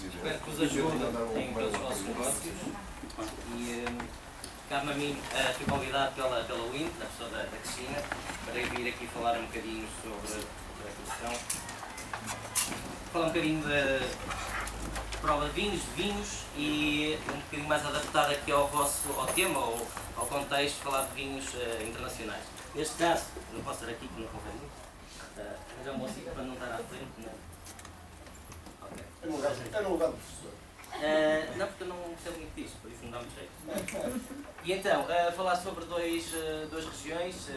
Espero que os ajude em todos os nossos negócios e cabe-me a mim, fui convidado pela WINT, na pessoa da Cristina, para vir aqui falar um bocadinho sobre a questão. Falar um bocadinho da prova de vinhos e um bocadinho mais adaptado aqui ao tema ou ao contexto, falar de vinhos internacionais. Neste caso, não posso estar aqui porque não convém muito, mas é um bom sítio para não estar à frente. Okay. É no lugar do professor. Não, porque eu não percebo muito disso, por isso não dá muito jeito. E então, falar sobre duas regiões,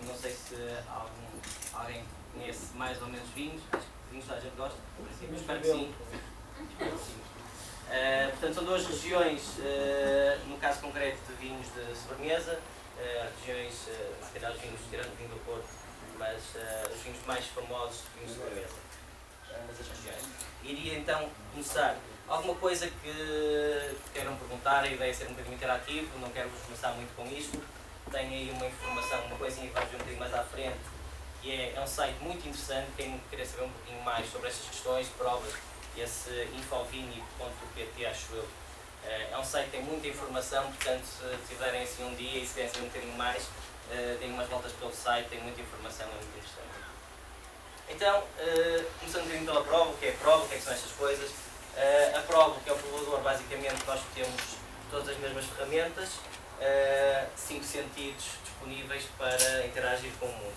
não sei se alguém conhece mais ou menos vinhos, acho que vinhos toda a gente gosta, por princípio, espero que sim. Portanto, são duas regiões, no caso concreto de vinhos de sobremesa, regiões, se calhar os vinhos, tirando o vinho do Porto, mas os vinhos mais famosos de vinhos de sobremesa, das regiões. Iria então começar alguma coisa que queiram perguntar, a ideia é ser um bocadinho interativo, não quero vos começar muito com isto. Tenho aí uma informação, uma coisinha que vai ver um bocadinho mais à frente, que é um site muito interessante, quem querer saber um pouquinho mais sobre estas questões, provas, esse infovini.pt, acho eu. É um site que tem muita informação, portanto, se tiverem assim um dia e se quiserem saber um bocadinho mais, deem umas voltas pelo site, tem muita informação, é muito interessante. Então, começando um bocadinho pela prova, o que é a prova, o que são estas coisas. A prova, que é o provador, basicamente nós temos todas as mesmas ferramentas, 5 sentidos disponíveis para interagir com o mundo.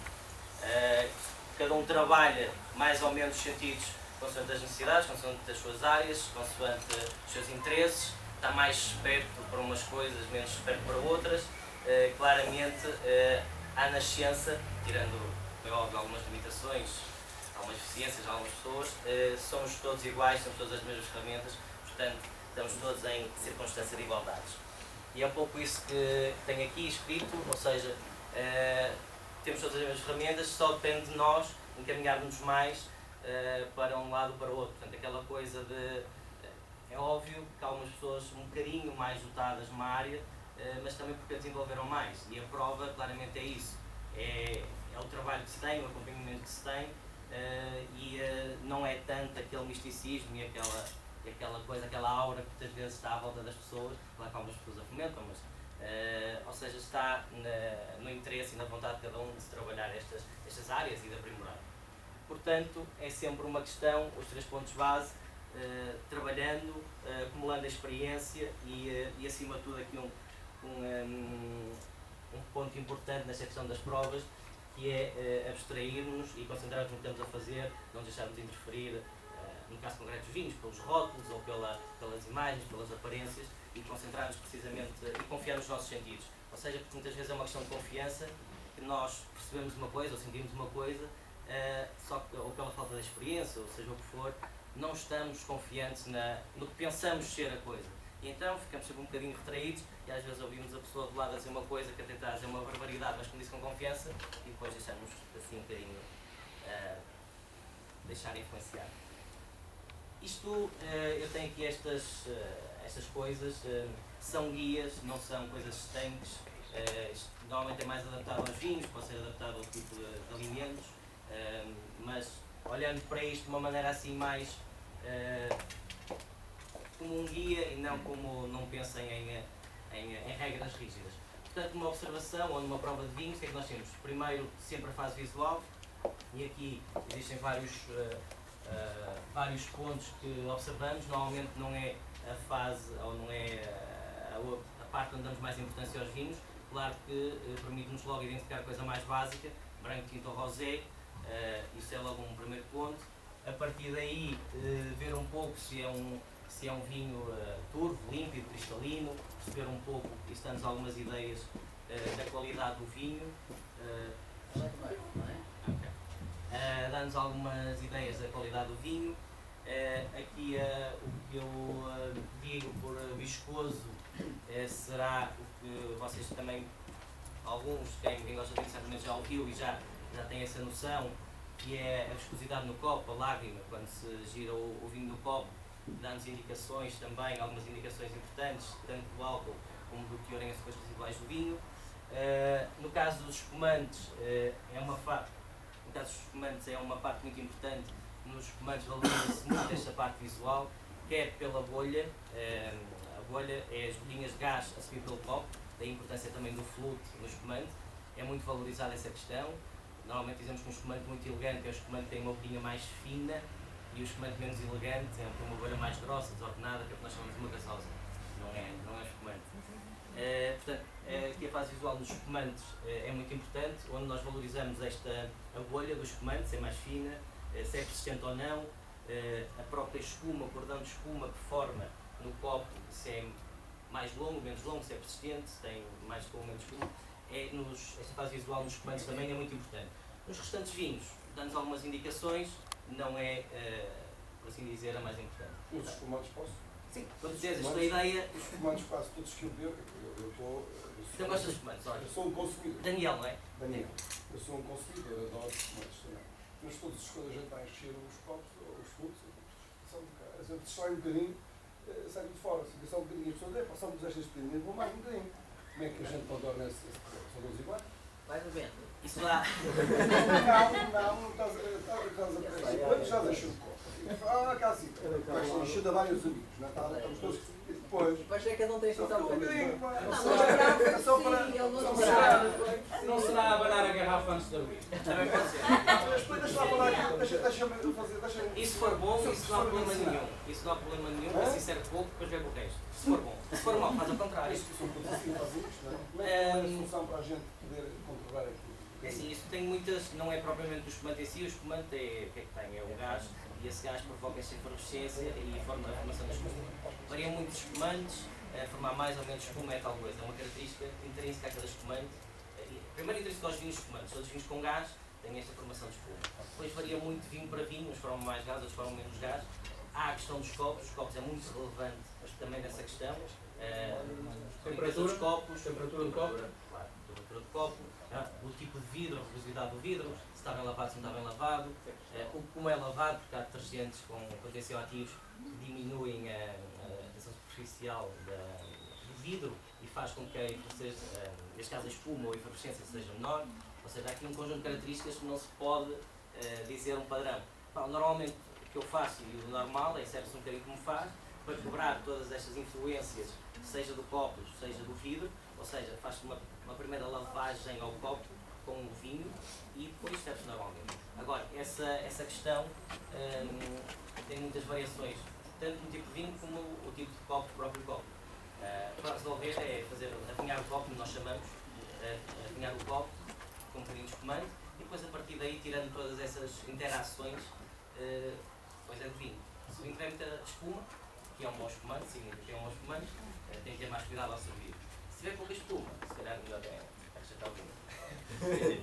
Cada um trabalha mais ou menos os sentidos consoante as necessidades, consoante as suas áreas, consoante os seus interesses, está mais esperto para umas coisas, menos esperto para outras. Claramente, há na ciência, tirando, é óbvio, algumas limitações, algumas deficiências de algumas pessoas, somos todos iguais, temos todas as mesmas ferramentas, portanto, estamos todos em circunstância de igualdades. E é um pouco isso que tenho aqui escrito, ou seja, temos todas as mesmas ferramentas, só depende de nós encaminharmos mais para um lado ou para o outro. Portanto, aquela coisa de... É óbvio que há algumas pessoas um bocadinho mais dotadas numa área, mas também porque a desenvolveram mais. E a prova, claramente, é isso. É o trabalho que se tem, o acompanhamento que se tem, e não é tanto aquele misticismo e aquela coisa, aquela aura que muitas vezes está à volta das pessoas, claro que algumas pessoas a fomentam, mas ou seja, está no interesse e na vontade de cada um de se trabalhar estas áreas e de aprimorar. Portanto, é sempre uma questão, os 3 pontos base, trabalhando, acumulando a experiência e acima de tudo aqui um ponto importante nesta questão das provas, que é abstrair-nos e concentrar-nos no que estamos a fazer, não deixarmos de interferir, no caso concreto dos vinhos, pelos rótulos ou pelas imagens, pelas aparências, e concentrar-nos precisamente e confiar nos nossos sentidos. Ou seja, porque muitas vezes é uma questão de confiança, que nós percebemos uma coisa ou sentimos uma coisa, só que, ou pela falta de experiência, ou seja o que for, não estamos confiantes no que pensamos ser a coisa. E então ficamos sempre um bocadinho retraídos e às vezes ouvimos a pessoa do lado a dizer uma coisa que a tentar dizer uma barbaridade, mas como disse com confiança, e depois deixamos assim um bocadinho deixar influenciar. Isto, eu tenho aqui estas coisas, são guias, não são coisas estanques, normalmente é mais adaptado aos vinhos, pode ser adaptado ao tipo de alimentos, mas olhando para isto de uma maneira assim mais como um guia e não como não pensem em regras rígidas. Portanto, uma observação ou numa prova de vinhos, o que é que nós temos? Primeiro, sempre a fase visual, e aqui existem vários pontos que observamos. Normalmente não é a fase ou não é a parte onde damos mais importância aos vinhos. Claro que permite-nos logo identificar a coisa mais básica, branco, tinto ou rosé, isso é logo um primeiro ponto. A partir daí, ver um pouco se é um vinho turvo, límpido, cristalino, perceber um pouco, isso dá-nos algumas ideias da qualidade do vinho. Dá-nos algumas ideias da qualidade do vinho. Aqui o que eu digo por viscoso será o que vocês também, alguns, quem gosta de vinho certamente já ouviu e já tem essa noção, que é a viscosidade no copo, a lágrima, quando se gira o vinho no copo, dá-nos indicações também, algumas indicações importantes, tanto do álcool como do teor em açúcares residuais do vinho. No caso dos espumantes, é uma parte muito importante, nos espumantes valoriza-se muito esta parte visual, quer pela bolha, a bolha é as bolinhas de gás a subir pelo copo, daí a importância também do flute no espumante, é muito valorizada essa questão. Normalmente dizemos que um espumante muito elegante é o espumante que tem uma bolinha mais fina e o espumante menos elegante tem uma bolha mais grossa, desordenada, que é o que nós chamamos de uma gasosa, não é espumante. Portanto, aqui a fase visual dos espumantes é muito importante, onde nós valorizamos a bolha do espumante, se é mais fina, se é persistente ou não, a própria espuma, o cordão de espuma que forma no copo, se é mais longo, menos longo, se é persistente, se tem mais espuma ou menos espuma. Esta fase visual nos espumantes também é muito importante. Nos restantes vinhos, damos algumas indicações, não é, por assim dizer, a mais importante. Os espumantes posso? Sim, quando dizes esta ideia... Os espumantes quase todos que eu bebo, Então gostas de espumantes, olha. Eu sou um consumidor. Daniel, não é? Daniel. Eu sou um consumidor, adoro espumantes também. Mas todas as coisas a gente vai encher os copos, os flutos, a gente sai um bocadinho, sai de fora, fica só um bocadinho. As pessoas passamos estas experiências, vou mais um bocadinho. Como é que a gente pode dar nesse? São todos iguais? Vai bebendo. Isso dá. Não, estás a já deixou o copo. Cá sim. Ajuda vários amigos. Natal, estamos todos. E depois. Depois é que não tem Só só um bocadinho. Não será a abanar a garrafa antes de abrir. Também pode ser. Deixa lá falar. Deixa-me fazer. E se for bom, isso não há problema nenhum. Isso não há problema nenhum, assim serve pouco, depois bebe o resto. Se for bom. Se for mau, faz ao contrário. Isto são todos assim, fazem isto, não é? Como é que é a solução para a gente poder controlar aquilo? É assim, isso tem muitas, não é propriamente o espumante em si, o espumante o que é que tem? É um gás, e esse gás provoca esta efervescência e forma a formação da espuma. Variam muito os espumantes, formar mais ou menos espuma é tal coisa, é uma característica intrínseca a cada espumante. Primeiro intrínseca aos vinhos espumantes, todos os vinhos com gás têm esta formação de espuma. Depois varia muito de vinho para vinho, uns formam mais gás, outros formam menos gás. Há a questão dos copos, os copos é muito relevante também nessa questão. Temperatura dos copos, temperatura do copo. Claro, temperatura do copo, o tipo de vidro, a rugosidade do vidro, se está bem lavado, se não está bem lavado, como é lavado, porque há detergentes com potencioativos que diminuem a tensão superficial do vidro e faz com que a efervescência, neste caso a espuma ou a efervescência seja menor, ou seja, há aqui um conjunto de características que não se pode dizer um padrão. Normalmente o que eu faço e o normal é serve-se um bocadinho como faz, para quebrar todas estas influências, seja do copo, seja do vidro, ou seja, faz-se uma primeira lavagem ao copo com o vinho e depois serve-se normalmente. Agora, essa questão tem muitas variações, tanto no tipo de vinho como o tipo de copo, o próprio copo. Para resolver é avinhar o copo, como nós chamamos, avinhar o copo com um bocadinho de espumante e depois a partir daí, tirando todas essas interações, depois é de vinho. Se o vinho tiver muita espuma, que é um bom espumante, significa que é um bom espumante, tem que ter mais cuidado ao servir. Se tiver pouca espuma, se calhar melhor é rejeitar o vinho.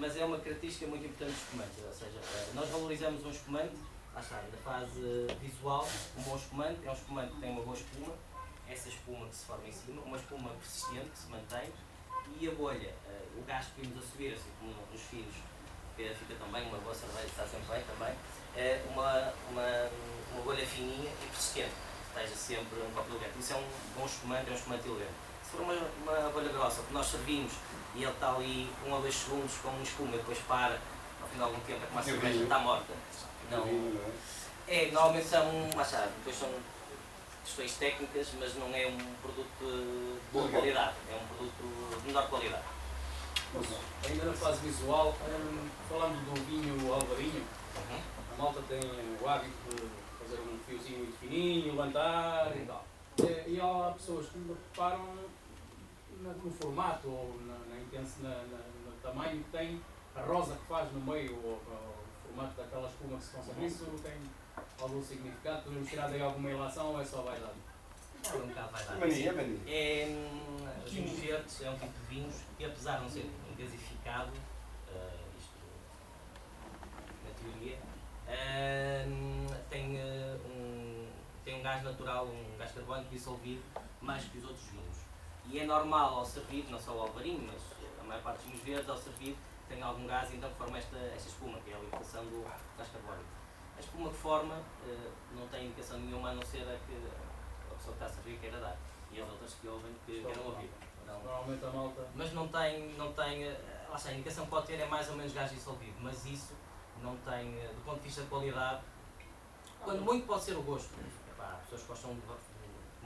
Mas é uma característica muito importante do espumante, ou seja, nós valorizamos um espumante, lá está, na fase visual, um bom espumante é um espumante que tem uma boa espuma, essa espuma que se forma em cima, uma espuma persistente que se mantém, e a bolha, o gás que vimos a subir, assim como nos finos, que fica também, uma boa cerveja está sempre bem também, é uma bolha fininha e persistente, que esteja sempre um copo elegante. Isso é um bom espumante, é um espumante elegante. Se for uma bolha grossa que nós servimos e ele está ali 1 ou 2 segundos com uma espuma e depois para, ao fim de algum tempo é como a cerveja está morta. Não, normalmente depois são questões técnicas, mas não é um produto de boa qualidade, é um produto de menor qualidade. Ainda na fase visual, falando do vinho alvarinho, a malta tem o hábito de fazer um fiozinho muito fininho, levantar e tal. E há pessoas que reparam no formato ou no tamanho que tem a rosa que faz no meio, ou o formato daquela espuma que se consagra. Isso tem algum significado? Podemos tirar daí alguma ilação ou é só vaidade? É um bocado vaidade. Mania. Os vinhos verdes é um tipo de vinhos que, apesar de não ser gasificado, isto na teoria, tem um gás natural, um gás carbónico dissolvido mais que os outros vinhos. E é normal ao servir, não só o alvarinho, mas a maior parte dos vinhos verdes ao servir tem algum gás e então forma esta espuma, que é a alimentação do gás carbónico. A espuma que forma não tem indicação nenhuma a não ser a que a pessoa que está a servir queira dar. E as outras que ouvem que queiram ouvir. Normalmente a malta. Mas não tem lá está, a indicação que pode ter é mais ou menos gás dissolvido, mas isso não tem, do ponto de vista de qualidade, quando muito pode ser o gosto. Epá, as pessoas gostam de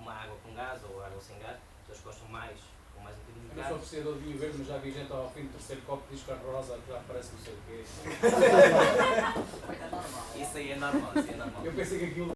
uma água com gás ou água sem gás, as pessoas gostam mais, com mais um bocadinho de Eu não sou gás. apreciador de vinho verde, mas já vi gente ao fim do terceiro copo diz que a rosa já parece não sei o quê. Isso aí é normal, isso aí é normal. Eu pensei que aquilo